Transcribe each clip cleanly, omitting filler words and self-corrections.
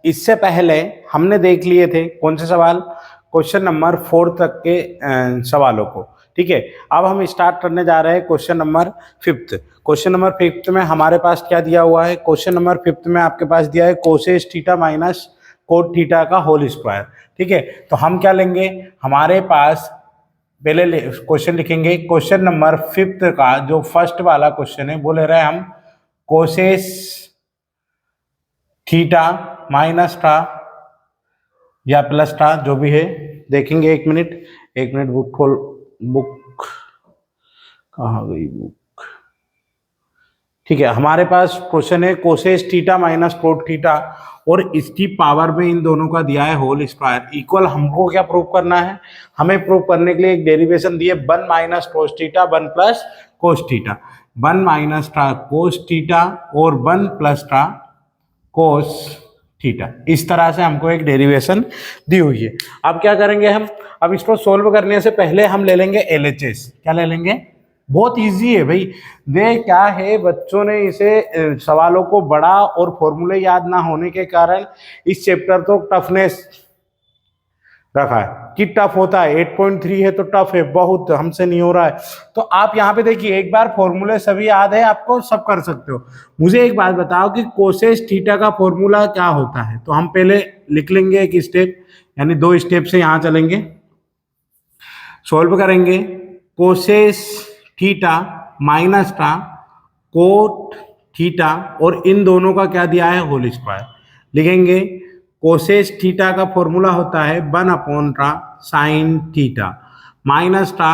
इससे पहले हमने देख लिए थे कौन से सवाल, क्वेश्चन नंबर 4 तक के सवालों को। ठीक है, अब हम स्टार्ट करने जा रहे हैं क्वेश्चन नंबर 5। क्वेश्चन नंबर 5 में हमारे पास क्या दिया हुआ है, क्वेश्चन नंबर 5 में आपके पास दिया है causes theta minus cot theta का होल स्क्वायर। ठीक है, तो हम क्या लेंगे, हमारे पास पहले क्वेश्चन लिखेंगे, क्वेश्चन नंबर 5 का जो फर्स्ट वाला क्वेश्चन है वो ले रहे हैं हम कोसेस थीटा माइनस था या प्लस था, जो भी है देखेंगे। एक मिनट बुक खोल, बुक कहाँ गई बुक। ठीक है, हमारे पास क्वेश्चन है causes theta minus cot theta और इसकी पावर में इन दोनों का दिया है होल स्क्वायर इक्वल। हमको क्या प्रूव करना है, हमें प्रूव करने के लिए एक डेरिवेशन दी है 1 minus cos theta 1 plus cos theta. 1 minus था कोस थीटा और 1 प्लस था कोस थीटा। इस तरह से हमको एक डेरिवेशन दी हुई है। अब क्या करेंगे हम, अब इसको सोल्व करने से पहले हम ले लेंगे LHS। क्या ले लेंगे, बहुत इजी है भाई। दे क्या है, बच्चों ने इसे सवालों को बड़ा और फॉर्मूले याद ना होने के कारण इस चैप्टर तो टफनेस रखा है कि टफ होता है। 8.3 है तो टफ है बहुत, हमसे नहीं हो रहा है। तो आप यहाँ पे देखिए, एक बार फॉर्मूले सभी याद है आपको, सब कर सकते हो। मुझे एक बात बताओ कि कोसेस थीटा का फॉर्मूला क्या होता है, तो हम पहले लिख लेंगे एक स्टेप, यानी 2 स्टेप से यहाँ चलेंगे, सोल्व करेंगे। कोसेस थीटा माइनस था कोट थीटा और इन दोनों का क्या दिया है होल स्क्वायर लिखेंगे। कोसेस थीटा का फॉर्मूला होता है 1/था साइन थीटा माइनस था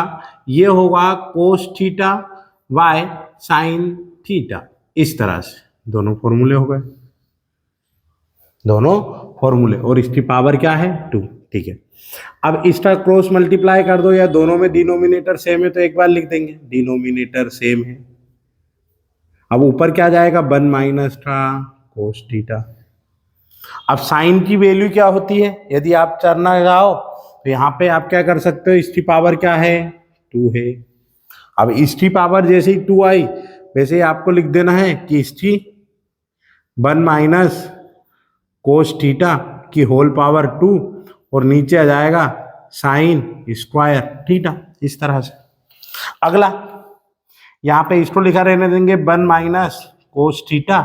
ये होगा कोस थीटा बाय साइन थीटा। इस तरह से दोनों फॉर्मूले हो गए, दोनों फॉर्मूले, और इसकी पावर क्या है 2। ठीक है, अब इसका क्रॉस मल्टीप्लाई कर दो, या दोनों में डिनोमिनेटर सेम है तो एक बार लिख देंगे डिनोमिनेटर सेम है। अब ऊपर क्या जाएगा 1 माइनस था कोस थीटा। अब साइन की वैल्यू क्या होती है, यदि आप करना चाहो तो यहाँ पे आप क्या कर सकते हो, इसकी पावर क्या है 2 है। अब इसकी पावर जैसे ही 2 आई वैसे ही आपको लिख देना है कि इसकी 1 माइनस कोस थीटा की होल पावर 2 और नीचे आ जाएगा साइन स्क्वायर थीटा। इस तरह से अगला यहाँ पे इसको लिखा रहने देंगे 1 माइनस कोस थीटा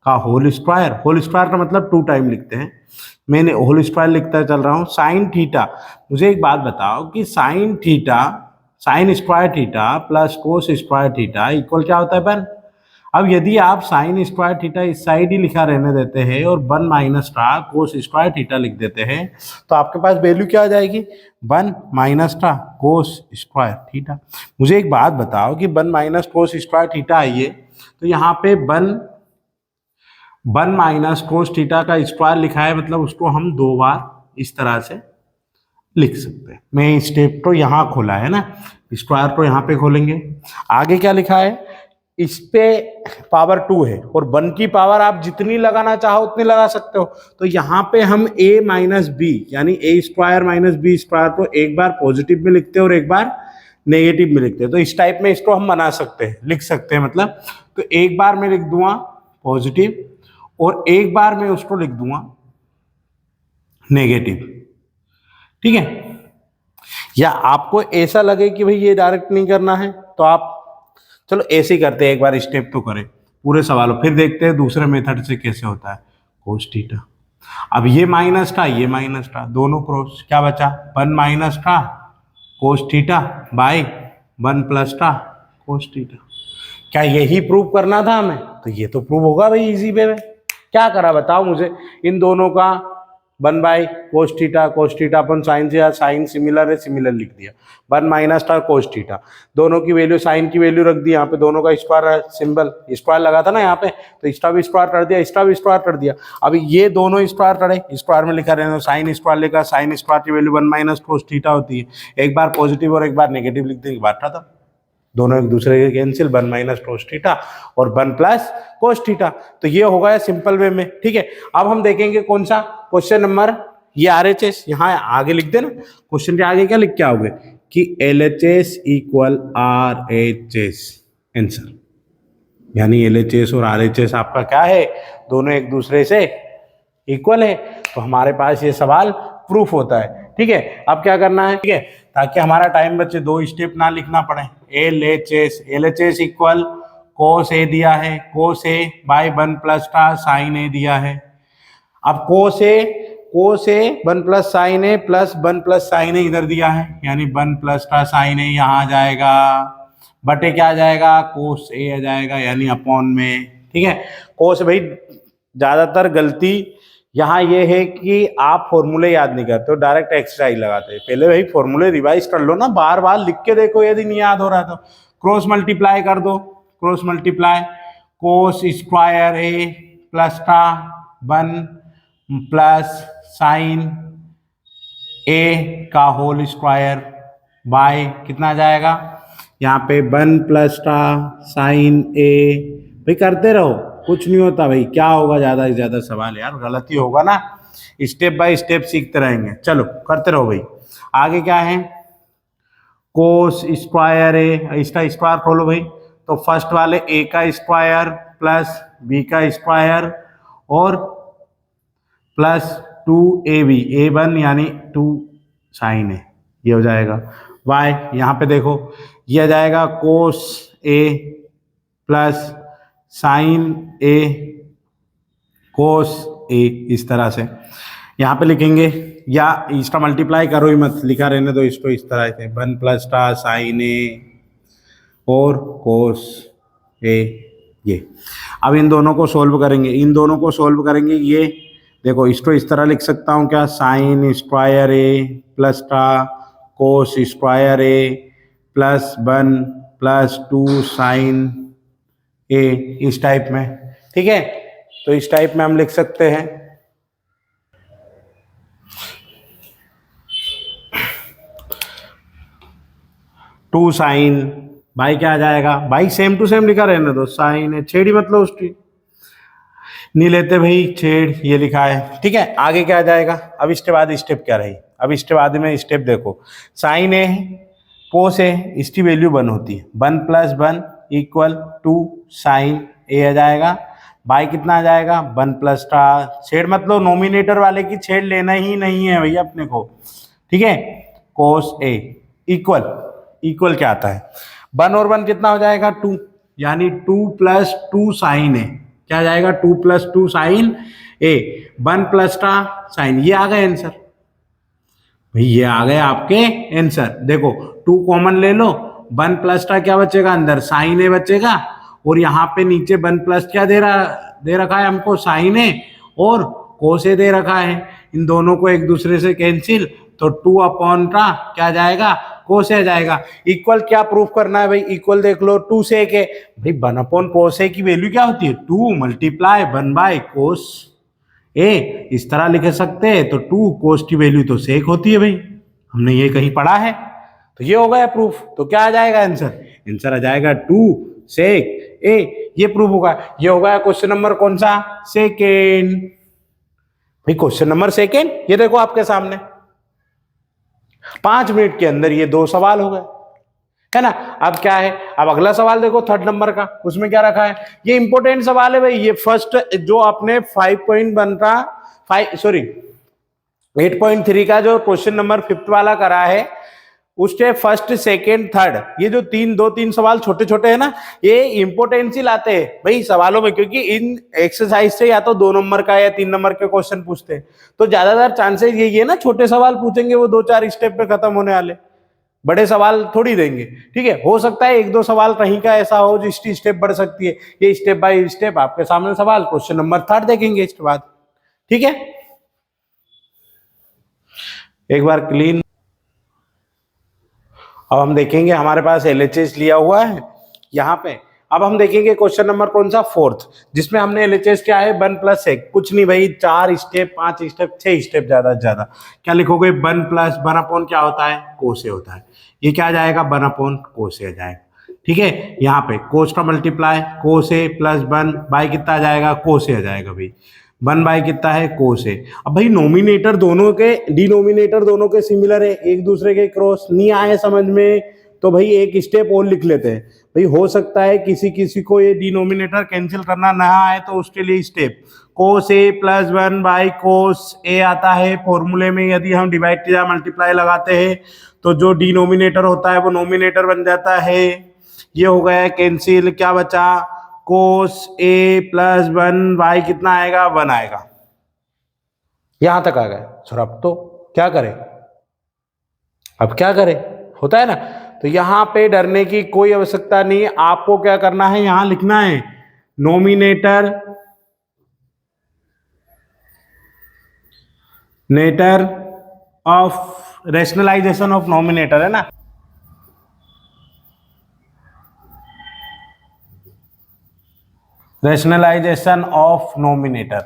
का होल स्क्वायर। होल स्क्वायर का मतलब 2 टाइम लिखते हैं, मैंने होल स्क्वायर लिखता चल रहा हूँ। साइन थीटा, मुझे एक बात बताओ कि sine theta sine square theta plus cos square theta equal क्या होता है 1। अब यदि आप साइन स्क्वायर थीटा इस साइड ही लिखा रहने देते हैं और 1 माइनस था कोस स्क्वायर थीटा लिख देते हैं तो आपके पास वैल्यू क्या आ जाएगी 1 माइनस था कोस स्क्वायर थीटा। मुझे एक बात बताओ कि 1 माइनस कोस स्क्वायर थीटा आइए तो यहाँ पे 1 माइनस कोस थीटा का स्क्वायर लिखा है, मतलब उसको हम 2 बार इस तरह से लिख सकते हैं। मैं स्टेप तो यहाँ खोला है ना, स्क्वायर तो यहाँ पे खोलेंगे। आगे क्या लिखा है, इस पे पावर 2 है और 1 की पावर आप जितनी लगाना चाहो उतनी लगा सकते हो। तो यहाँ पे हम a माइनस बी यानी a square minus B square को एक बार पॉजिटिव में लिखते हैं और एक बार नेगेटिव में लिखते हैं। तो इस टाइप में इसको हम बना सकते हैं, लिख सकते हैं मतलब। तो एक बार मैं लिख दूंगा पॉजिटिव और एक बार मैं उसको लिख दूंगा नेगेटिव। ठीक है, या आपको ऐसा लगे कि भाई ये डायरेक्ट नहीं करना है तो आप चलो ऐसे ही करते हैं, एक बार स्टेप तो करें पूरे सवालों, फिर देखते हैं दूसरे मेथड से कैसे होता है कोस थीटा। अब ये माइनस था ये माइनस था, दोनों क्रॉस, क्या बचा 1 माइनस था कोस थीटा बाय 1 प्लस था कोस थीटा। क्या यही प्रूव करना था हमें, तो ये तो प्रूव होगा भाई इजी वे में। क्या करा बताओ मुझे, इन दोनों का 1 बाई कोस थीटा अपन साइन से, साइन सिमिलर है सिमिलर लिख दिया। 1 माइनस था कोस थीटा, दोनों की वैल्यू साइन की वैल्यू रख दी, यहाँ पे दोनों का स्क्वायर सिंबल स्क्वायर लगा था ना यहाँ पे, तो इसका भी स्क्वायर कर दिया, इसका भी स्क्वायर कर दिया। अब ये दोनों स्क्वायर करे, स्क्वायर में लिखा रहने साइन स्क्वायर लिखा, साइन स्क्वायर की वैल्यू 1 माइनस कोस थीटा होती है। एक बार पॉजिटिव और एक बार नेगेटिव लिख देंगे, बात था दोनों एक दूसरे के कैंसिल, 1 माइनस कोस थीटा और 1 प्लस कोस थीटा। तो ये होगा सिंपल वे में। ठीक है, अब हम देखेंगे कौन सा क्वेश्चन नंबर, ये RHS यहाँ आगे लिख देना, क्वेश्चन के आगे क्या लिख के आओगे कि LHS इक्वल RHS आंसर, यानी LHS और RHS आपका क्या है, दोनों एक दूसरे से इक्वल है, तो हमारे पास ये सवाल प्रूफ होता है। ठीक है, अब क्या करना है, ठीक है, ताकि हमारा टाइम बचे, 2 स्टेप ना लिखना पड़े। LHS इक्वल कोस ए दिया है, कोस ए बाय 1 प्लस साइन ए दिया है। अब कोस ए 1 प्लस साइन ए प्लस 1 प्लस साइन ए इधर दिया है, यानी 1 प्लस साइन ए यहाँ आ जाएगा, बटे क्या आ जाएगा, कोस ए आ जाएगा, यानी अपॉन में। ठीक है, कोस भाई ज्यादातर गलती यहाँ ये है कि आप फॉर्मूले याद नहीं करते हो, डायरेक्ट एक्सरसाइज लगाते हैं। पहले भाई फॉर्मूले रिवाइज कर लो ना, बार बार लिख के देखो, यदि नहीं याद हो रहा तो क्रॉस मल्टीप्लाई कर दो, क्रॉस मल्टीप्लाई कोस स्क्वायर ए प्लस 1 प्लस साइन ए का होल स्क्वायर बाय कितना जाएगा, यहाँ पे 1 प्लस साइन ए। भाई करते रहो, कुछ नहीं होता भाई, क्या होगा ज्यादा से ज्यादा सवाल, यार गलती होगा ना, स्टेप बाय स्टेप सीखते रहेंगे। चलो करते रहो भाई। आगे क्या है, कोस स्क्वायर ए, इसका स्क्वायर खोलो भाई, तो फर्स्ट वाले ए का स्क्वायर प्लस बी का स्क्वायर और प्लस 2ab, A1 यानी 2 साइन ए, ये हो जाएगा। वाई यहाँ पे देखो, ये आ जाएगा कोस ए प्लस साइन ए कोस ए, इस तरह से यहाँ पे लिखेंगे, या इसका मल्टीप्लाई करो ही मत, लिखा रहने दो इसको इस तरह से, 1 प्लस साइन ए और कोस ए। ये अब इन दोनों को सोल्व करेंगे, ये देखो, इसको इस तरह लिख सकता हूँ क्या, साइन स्क्वायर ए प्लस कोस स्क्वायर ए प्लस 1 प्लस 2 साइन ए, इस टाइप में। ठीक है, तो इस टाइप में हम लिख सकते हैं। टू साइन भाई क्या आ जाएगा, भाई सेम टू सेम लिखा रहने दो, साइन है, छेड़ी मतलब उसकी नहीं लेते भाई, छेड़ ये लिखा है। ठीक है, आगे क्या आ जाएगा, अब इसके बाद स्टेप क्या रही, अब इसके बाद में स्टेप देखो, साइन ए कोस ए, इसकी वैल्यू 1 होती है, 1 प्लस 1 इक्वल 2 साइन ए आ जाएगा, बाई कितना आ जाएगा, 1 प्लस छेड़ मतलब नोमिनेटर वाले की छेड़ लेना ही नहीं है भैया अपने को। ठीक है, कोस ए इक्वल क्या आता है, 1 और 1 कितना हो जाएगा, 2, यानी 2 प्लस 2 साइन ए, क्या जाएगा, 2 प्लस 2 साइन ए, 1 प्लस साइन, ये आ गए आंसर भाई, ये आ गए आपके आंसर। देखो 2 कॉमन ले लो, 1 प्लस क्या बचेगा अंदर, साइन ए बचेगा, और यहाँ पे नीचे 1 प्लस क्या दे रखा है हमको, साइन ए और कोस ए दे रखा है, इन दोनों को एक दूसरे से कैंसिल, तो 2 अपॉन क्या जाएगा, कोस ए जाएगा। इक्वल क्या प्रूफ करना है भाई, इक्वल देख लो, 2 से के भाई 1 अपॉन कोस ए की वैल्यू क्या होती है, 2 मल्टीप्लाई 1 बाय कोस ए, इस तरह लिख सकते हैं। तो 2 कोस की वैल्यू तो सेक होती है भाई, हमने ये कहीं पढ़ा है, तो ये हो गया प्रूफ। तो क्या आ जाएगा आंसर आ जाएगा 2 सेक ए, ये प्रूफ होगा। ये हो गया क्वेश्चन नंबर कौन सा, सेकेंड भाई, क्वेश्चन नंबर सेकेंड। ये देखो आपके सामने 5 मिनट के अंदर ये 2 सवाल हो गए, है ना। अब क्या है, अब अगला सवाल देखो 3rd नंबर का, उसमें क्या रखा है, ये इंपॉर्टेंट सवाल है भाई। ये फर्स्ट जो आपने 8.3 का जो क्वेश्चन नंबर 5th वाला करा है, उसके फर्स्ट सेकेंड थर्ड, ये जो 2-3 सवाल छोटे छोटे हैं ना, ये इंपॉर्टेंस ही लाते हैं भाई सवालों में, क्योंकि इन एक्सरसाइज से या तो 2 नंबर का या 3 नंबर के क्वेश्चन पूछते हैं, तो ज्यादातर चांसेस यही है ना, छोटे सवाल पूछेंगे वो 2-4 स्टेप पे खत्म होने वाले, बड़े सवाल थोड़ी देंगे। ठीक है, हो सकता है 1-2 सवाल कहीं का ऐसा हो जिसकी स्टेप बढ़ सकती है, ये स्टेप बाय स्टेप आपके सामने सवाल क्वेश्चन नंबर 3rd देखेंगे इसके बाद। ठीक है, एक बार क्लीन। अब हम देखेंगे, हमारे पास LHS लिया हुआ है यहाँ पे। अब हम देखेंगे क्वेश्चन नंबर कौन सा, 4th, जिसमें हमने LHS क्या है, 1 प्लस 1, कुछ नहीं भाई, 4 स्टेप 5 स्टेप 6 स्टेप ज्यादा से ज्यादा। क्या लिखोगे, 1 प्लस 1 अपॉन क्या होता है, कोस ए होता है, ये क्या आ जाएगा, 1 अपॉन कोस ए आ जाएगा। ठीक है, यहाँ पे कोस का multiply, cos A plus 1 by कितना आ जाएगा, कोस ए आ जाएगा भाई, 1 बाई कितना है, कोस ए। अब भाई नोमिनेटर दोनों के डिनोमिनेटर दोनों के सिमिलर है, एक दूसरे के क्रॉस नहीं आए समझ में तो भाई एक स्टेप और लिख लेते हैं। भाई हो सकता है किसी किसी को ये डिनोमिनेटर कैंसिल करना ना आए, तो उसके लिए step cos A plus 1 by cos A आता है फॉर्मूले में। यदि हम डिवाइड या मल्टीप्लाई लगाते हैं तो जो डिनोमिनेटर होता है वो नोमिनेटर बन जाता है। ये हो गया कैंसिल, क्या बचा कोस ए प्लस 1 बाई कितना आएगा 1 आएगा। यहां तक आ गए सर, अब तो क्या करें, अब क्या करें, होता है ना। तो यहां पे डरने की कोई आवश्यकता नहीं, आपको क्या करना है यहां लिखना है नोमिनेटर नेटर ऑफ रेशनलाइजेशन ऑफ नोमिनेटर, है ना। रेशनलाइजेशन ऑफ नोमिनेटर,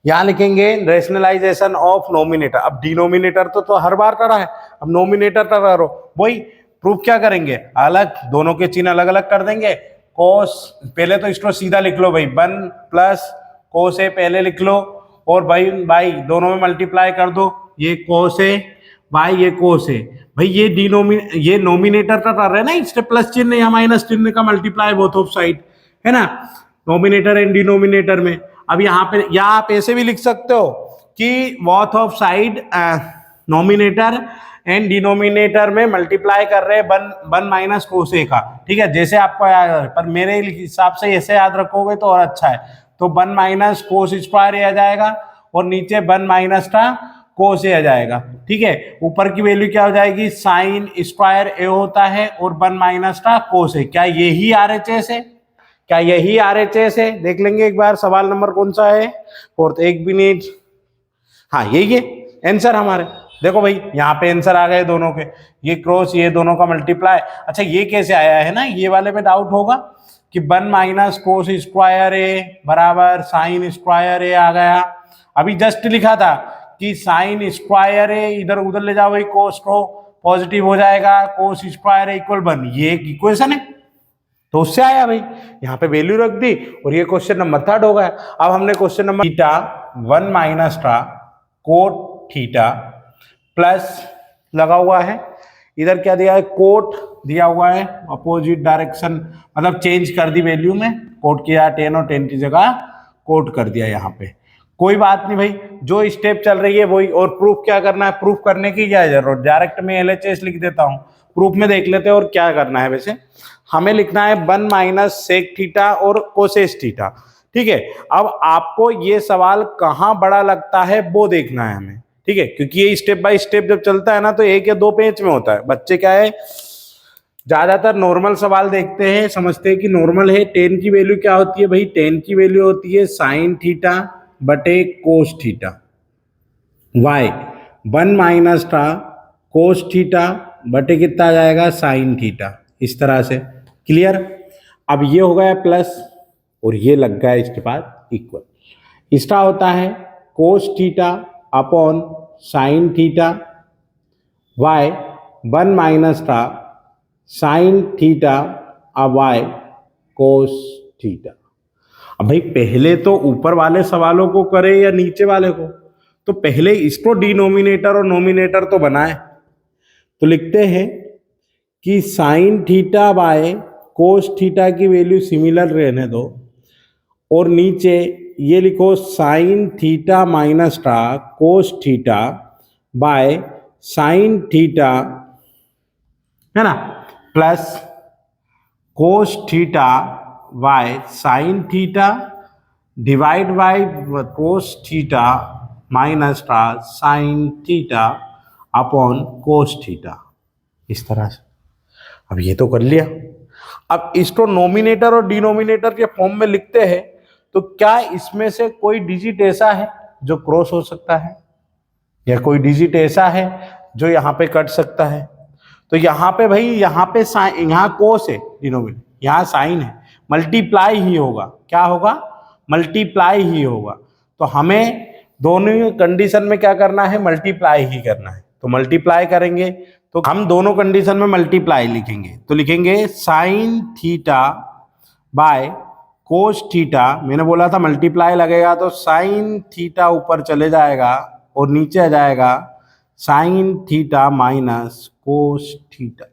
यहां लिखेंगे रेशनलाइजेशन ऑफ नोमिनेटर। अब डिनोमिनेटर तो हर बार करा है, अब नोमिनेटर का करो। वही प्रूफ क्या करेंगे, अलग दोनों के चिन्ह अलग अलग कर देंगे। कोस पहले तो इसको सीधा लिख लो भाई 1 प्लस कोस ए पहले लिख लो, और भाई भाई दोनों में मल्टीप्लाई कर दो, ये कोस ए बाई ये कोस ए। भाई ये नोमिनेटर का कर रहे हैं ना, इससे प्लस चिन्ह या माइनस चिन्ह का मल्टीप्लाई बोथ ऑफ साइड, है ना, नोमिनेटर एंड डिनोमिनेटर में। अब यहाँ पे या आप ऐसे भी लिख सकते हो कि both of side nominator and denominator में मल्टीप्लाई कर रहे हैं 1 माइनस कोस ए का, ठीक है, जैसे आपको याद है, पर मेरे हिसाब से ऐसे याद रखोगे तो और अच्छा है। तो 1 माइनस कोस स्क्वायर ए आ जाएगा और नीचे 1 माइनस का कोस ए आ जाएगा, ठीक है। ऊपर की वैल्यू क्या हो जाएगी, साइन स्क्वायर ए होता है और 1 माइनस का कोस ए। क्या यही RHS है, क्या यही RHS है, देख लेंगे एक बार। सवाल नंबर कौन सा है, फोर्थ, एक मिनट, हाँ यही है आंसर हमारे। देखो भाई यहाँ पे आंसर आ गए दोनों के, ये क्रॉस ये दोनों का मल्टीप्लाई। अच्छा ये कैसे आया है ना, ये वाले में डाउट होगा कि 1 माइनस कोस स्क्वायर ए बराबर साइन स्क्वायर ए आ गया। अभी जस्ट लिखा था कि साइन स्क्वायर ए इधर उधर ले जाओ भाई, कोस को पॉजिटिव हो जाएगा, कोस स्क्वायर ए इक्वल 1, ये एक इक्वेशन है, तो उससे आया भाई। यहाँ पे वैल्यू रख दी और ये क्वेश्चन नंबर 3 हो गया। अब हमने क्वेश्चन नंबर थीटा 1 माइनस का कोट थीटा प्लस लगा हुआ है, इधर क्या दिया है कोट दिया हुआ है, अपोजिट डायरेक्शन मतलब चेंज कर दी वैल्यू में, कोट किया 10 और 10 की जगह कोट कर दिया यहाँ पे। कोई बात नहीं भाई, जो स्टेप चल रही है वही। और प्रूफ क्या करना है, प्रूफ करने की क्या जरूरत, डायरेक्ट में LHS लिख देता हूँ, प्रूफ में देख लेते हैं। और क्या करना है, वैसे हमें लिखना है 1 माइनस सेक थीटा और कोसेस थीटा, ठीक है। अब आपको ये सवाल कहाँ बड़ा लगता है वो देखना है हमें, ठीक है, क्योंकि ये स्टेप बाय स्टेप जब चलता है ना तो 1 या 2 पेज में होता है। बच्चे क्या है ज्यादातर नॉर्मल सवाल देखते हैं, समझते हैं कि नॉर्मल है। 10 की वैल्यू क्या होती है भाई, 10 की वैल्यू होती है साइन थीटा बटे कोस थीटा, वाई 1 माइनस का कोस थीटा बटे कितना आ जाएगा साइन थीटा, इस तरह से। क्लियर। अब ये हो गया प्लस और ये लग गया इसके बाद इक्वल। इसका होता है cos theta upon sine theta y 1 minus का साइन थीटा अब वाई कोस थीटा। अब भाई पहले तो ऊपर वाले सवालों को करे या नीचे वाले को, तो पहले इसको डिनोमिनेटर और नोमिनेटर तो बनाए। तो लिखते हैं कि sine theta by cos theta की वैल्यू सिमिलर रहने दो, और नीचे ये लिखो साइन थीटा माइनस का cos theta by sine theta, है ना, plus cos theta by sine theta divide by cos theta minus का sine theta upon cos theta, इस तरह से। अब ये तो कर लिया। अब इसको नोमिनेटर और डिनोमिनेटर के फॉर्म में लिखते हैं, तो क्या इसमें से कोई डिजिट ऐसा है जो क्रॉस हो सकता है, या कोई डिजिट ऐसा है जो यहाँ पे कट सकता है? तो यहाँ पे भाई यहाँ पे साइन, यहाँ कोस है डिनोमिनेटर, यहाँ साइन है, मल्टीप्लाई ही होगा। क्या होगा, मल्टीप्लाई ही होगा। तो हमें दोनों कंडीशन में क्या करना है, मल्टीप्लाई ही करना है। तो मल्टीप्लाई करेंगे तो हम दोनों कंडीशन में मल्टीप्लाई लिखेंगे, तो लिखेंगे sine theta by cos theta. मैंने बोला था मल्टीप्लाई लगेगा तो साइन थीटा ऊपर चले जाएगा और नीचे आ जाएगा sine theta minus cos theta.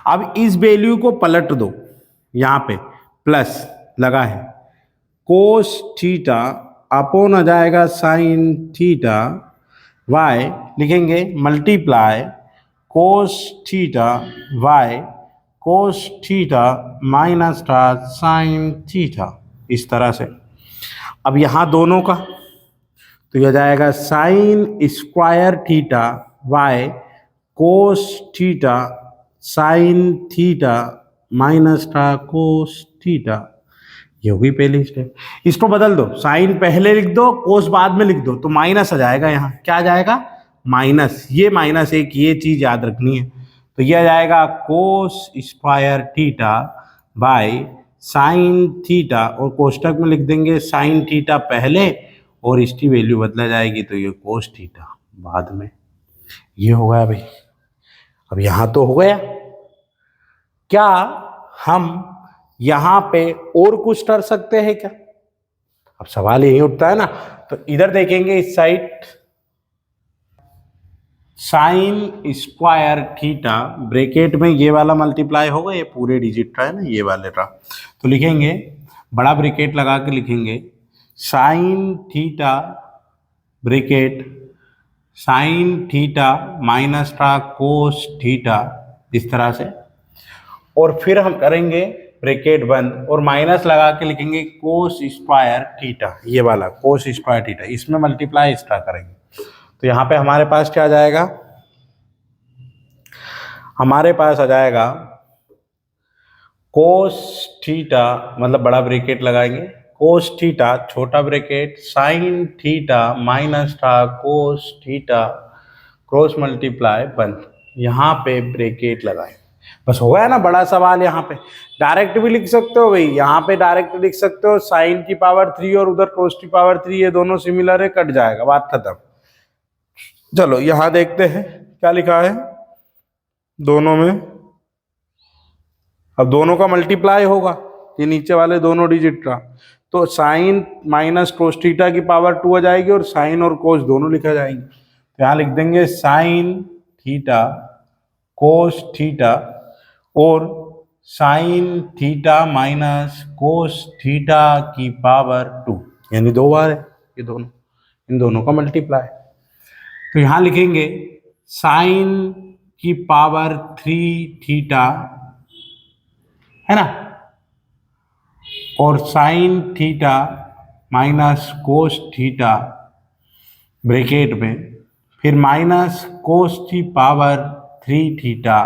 अब इस वैल्यू को पलट दो, यहाँ पे प्लस लगा है, कोस थीटा अपॉन आ जाएगा साइन थीटा वाई, लिखेंगे multiply cos theta y cos theta minus का साइन थीटा, इस तरह से। अब यहाँ दोनों का तो यह जाएगा sine square theta y cos theta sine theta minus का कोस थीटा, ये होगी पहली स्टेप। इसको बदल दो, साइन पहले लिख दो कोस बाद में लिख दो, तो माइनस आ जाएगा, यहाँ क्या आ जाएगा माइनस, ये माइनस एक, ये चीज याद रखनी है। तो ये आ जाएगा cos square theta by sine theta, और कोष्टक में लिख देंगे साइन थीटा पहले और इसकी वैल्यू बदला जाएगी, तो ये कोस थीटा बाद में। ये हो गया भाई। अब यहां तो हो गया, क्या हम यहां पे और कुछ कर सकते हैं क्या? अब सवाल यही उठता है ना। तो इधर देखेंगे इस side, sign square theta bracket में ये वाला मल्टीप्लाई होगा, ये पूरे डिजिट का है ना, ये वाले का। तो लिखेंगे बड़ा ब्रैकेट लगा के लिखेंगे sine theta bracket sign theta minus का कोस थीटा, इस तरह से। और फिर हम करेंगे ब्रैकेट बंद और माइनस लगा के लिखेंगे कोस स्क्वायर थीटा, ये वाला कोस स्क्वायर थीटा, इसमें मल्टीप्लाई इसका करेंगे। तो यहाँ पे हमारे पास क्या आ जाएगा, हमारे पास आ जाएगा कोस थीटा, मतलब बड़ा ब्रैकेट लगाएंगे, कोस थीटा छोटा ब्रैकेट साइन थीटा माइनस का कोस थीटा क्रॉस मल्टीप्लाई बंद, यहाँ पे ब्रैकेट लगाए। बस हो गया ना बड़ा सवाल। यहाँ पे डायरेक्ट भी लिख सकते हो भाई, यहाँ पे डायरेक्ट लिख सकते हो साइन की पावर 3 और उधर कोस की पावर 3, ये दोनों सिमिलर है, कट जाएगा, बात खत्म। चलो यहाँ देखते हैं क्या लिखा है दोनों में। अब दोनों का मल्टीप्लाई होगा, ये नीचे वाले दोनों डिजिट का, तो साइन माइनस कोस थीटा की पावर 2 आ जाएगी और साइन और कोस दोनों लिखा जाएंगे। तो यहाँ लिख देंगे साइन थीटा कोस थीटा और sign theta minus cos theta की पावर 2, यानी 2 बार है ये दोनों, इन दोनों का मल्टीप्लाई। तो यहाँ लिखेंगे साइन की पावर 3 थीटा है ना, और sign theta minus cos theta bracket में, फिर माइनस कोस की पावर 3 थीटा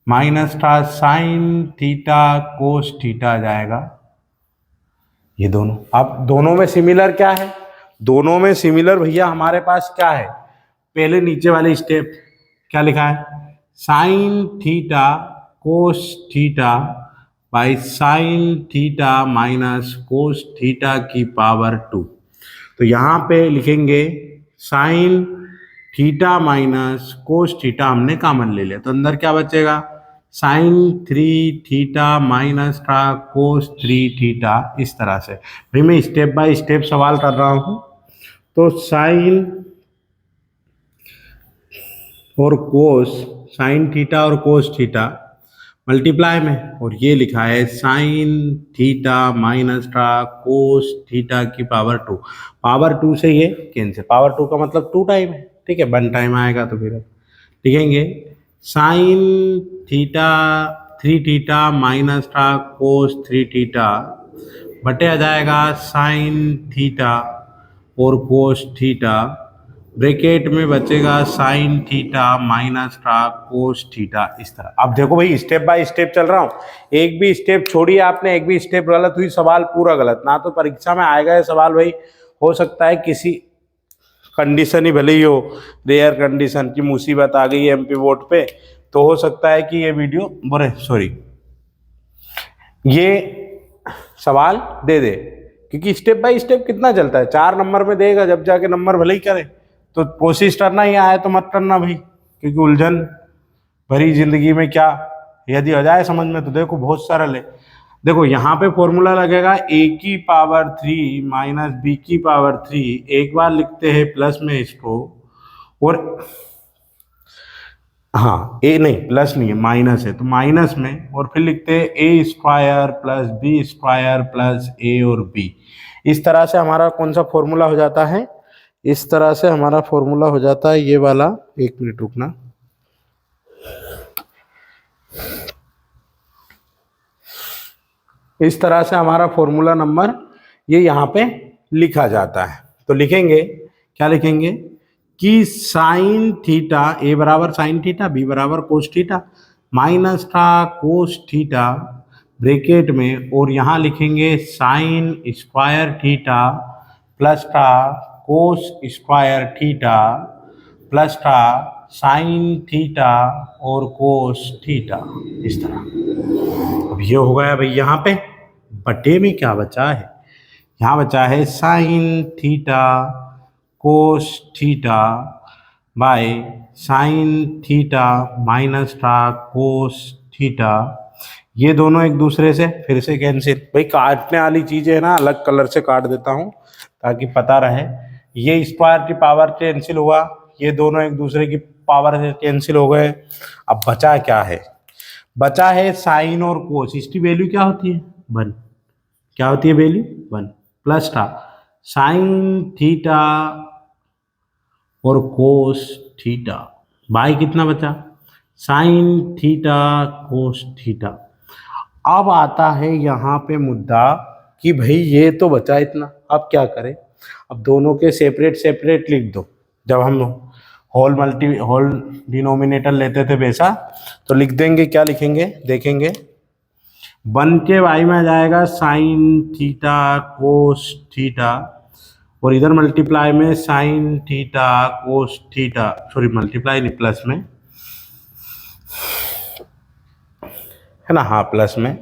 माइनस का साइन थीटा कोस थीटा आ जाएगा, ये दोनों। अब दोनों में सिमिलर क्या है, दोनों में सिमिलर भैया हमारे पास क्या है, पहले नीचे वाले स्टेप क्या लिखा है, sine theta cos theta by sine theta minus cos theta की पावर 2। तो यहाँ पे लिखेंगे sign theta minus cos theta हमने कॉमन ले लिया, तो अंदर क्या बचेगा, साइन 3 थीटा माइनस का कोस 3 थीटा, इस तरह से। भाई मैं स्टेप बाय स्टेप सवाल कर रहा हूँ। तो साइन और कोस, साइन थीटा और कोस थीटा मल्टीप्लाई में, और ये लिखा है साइन थीटा माइनस का कोस थीटा की पावर 2, पावर 2 से ये कैंसिल, पावर 2 का मतलब 2 टाइम है, ठीक है, 1 टाइम आएगा। तो फिर लिखेंगे साइन थीटा 3 थीटा माइनस का कोस 3 थीटा बटे आ जाएगा साइन थीटा और कोस थीटा, ब्रैकेट में बचेगा साइन थीटा माइनस का कोस थीटा, इस तरह। अब देखो भाई स्टेप बाय स्टेप चल रहा हूँ, एक भी स्टेप छोड़िए आपने, एक भी स्टेप गलत हुई सवाल पूरा गलत, ना तो परीक्षा में आएगा ये सवाल भाई। हो सकता है किसी कंडीशन ही भले ही हो, रेयर कंडीशन की मुसीबत आ गई एमपी बोर्ड पे, तो हो सकता है कि ये वीडियो ये सवाल दे दे, क्योंकि स्टेप बाय स्टेप कितना चलता है, 4 नंबर में देगा, जब जाके नंबर भले ही करे। तो कोशिश करना ही आए तो मत करना भाई, क्योंकि उलझन भरी जिंदगी में क्या यदि हो जाए समझ में, तो देखो बहुत सरल है। देखो यहाँ पे फॉर्मूला लगेगा a की पावर 3 माइनस b की पावर 3, एक बार लिखते हैं प्लस में इसको, और हाँ ए नहीं, प्लस नहीं है, माइनस है, तो माइनस में, और फिर लिखते हैं A square plus B square plus A और बी। इस तरह से हमारा कौन सा फॉर्मूला हो जाता है, इस तरह से हमारा फॉर्मूला हो जाता है ये वाला। एक मिनट रुकना, इस तरह से हमारा फॉर्मूला नंबर ये यहाँ पे लिखा जाता है। तो लिखेंगे, क्या लिखेंगे कि साइन थीटा, ए बराबर साइन थीटा, बी बराबर कोस थीटा, माइनस का कोस थीटा ब्रैकेट में, और यहाँ लिखेंगे साइन स्क्वायर थीटा प्लस का कोस स्क्वायर थीटा प्लस का साइन थीटा और कोस थीटा, इस तरह। अब ये हो गया भाई, यहाँ पे बटे में क्या बचा है, यहाँ बचा है sine theta cos theta by sine theta minus का कोस थीटा। ये दोनों एक दूसरे से फिर से कैंसिल। भाई काटने वाली चीज़ें है ना, अलग कलर से काट देता हूँ ताकि पता रहे। ये स्क्वायर की पावर कैंसिल हुआ, ये दोनों एक दूसरे की पावर से कैंसिल हो गए। अब बचा क्या है, बचा है साइन और कोस। इसकी वैल्यू क्या होती है, 1। क्या होती है वैल्यू, 1 प्लस का साइन थीटा और कोस थीटा बाई कितना बचा, साइन थीटा कोस थीटा। अब आता है यहाँ पे मुद्दा कि भाई ये तो बचा इतना, अब क्या करें। अब दोनों के सेपरेट सेपरेट लिख दो। जब हम होल डिनोमिनेटर लेते थे वैसा, तो लिख देंगे, क्या लिखेंगे देखेंगे, 1 के वाई में आ जाएगा साइन थीटा कोस थीटा, और इधर मल्टीप्लाई में sine theta cos theta, sorry multiply नहीं, प्लस में है ना, हाँ प्लस में।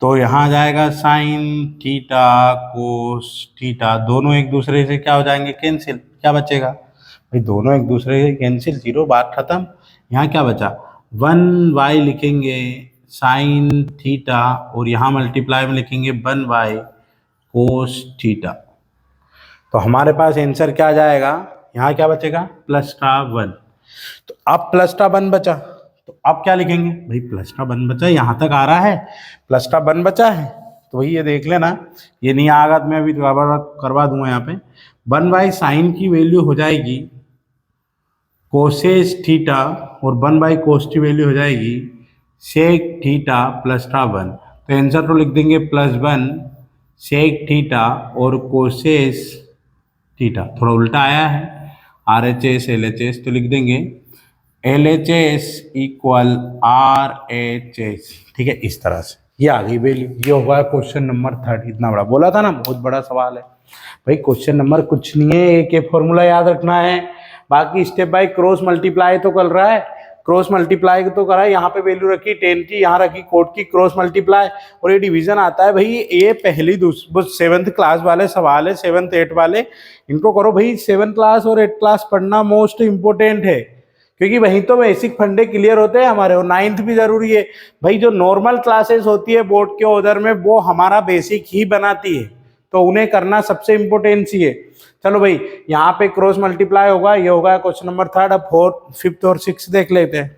तो यहाँ आ जाएगा साइन थीटा कोस थीटा, दोनों एक दूसरे से क्या हो जाएंगे, कैंसिल। क्या बचेगा भाई, दोनों एक दूसरे से कैंसिल, 0, बात खत्म। यहाँ क्या बचा, 1 वाई लिखेंगे साइन थीटा, और यहाँ मल्टीप्लाई में लिखेंगे 1 वाई कोस थीटा। तो हमारे पास आंसर क्या आ जाएगा, यहाँ क्या बचेगा, प्लस का 1। तो अब प्लस का 1 बचा, तो अब क्या लिखेंगे भाई, प्लस का 1 बचा, यहाँ तक आ रहा है, प्लस का 1 बचा है। तो वही ये देख लेना, ये नहीं आएगा तो मैं अभी करवा दूंगा। यहाँ पे 1 बाई साइन की वैल्यू हो जाएगी कोसेस थीटा, और 1 बाई कोस की वैल्यू हो जाएगी सेक थीटा प्लस का 1। तो आंसर तो लिख देंगे +1 सेक थीटा और कोसेस थीटा। थोड़ा उल्टा आया है, RHS LHS, तो लिख देंगे LHS इक्वल RHS। ठीक है, इस तरह से ये आ गई वैल्यू। ये होगा क्वेश्चन नंबर 30। इतना बड़ा बोला था ना, बहुत बड़ा सवाल है भाई। क्वेश्चन नंबर कुछ नहीं है, एक एक फॉर्मूला याद रखना है, बाकी स्टेप बाय क्रॉस मल्टीप्लाई तो कर रहा है, क्रॉस मल्टीप्लाई तो करा है। यहाँ पे वैल्यू रखी 10 की, यहाँ रखी कोट की, क्रॉस मल्टीप्लाई, और ये डिवीजन आता है भाई। ये पहली 7th क्लास वाले सवाल है, 7th 8th वाले, इनको करो भाई। 7th क्लास और 8th क्लास पढ़ना मोस्ट इंपोर्टेंट है, क्योंकि वहीं तो बेसिक फंडे क्लियर होते हैं हमारे। और 9th भी जरूरी है भाई। जो नॉर्मल क्लासेस होती है बोर्ड के उधर में, वो हमारा बेसिक ही बनाती है, तो उन्हें करना सबसे इंपोर्टेंसी है। चलो भाई, यहाँ पे क्रॉस मल्टीप्लाई होगा, ये होगा क्वेश्चन नंबर 3। अब 4th 5th और 6th देख लेते हैं।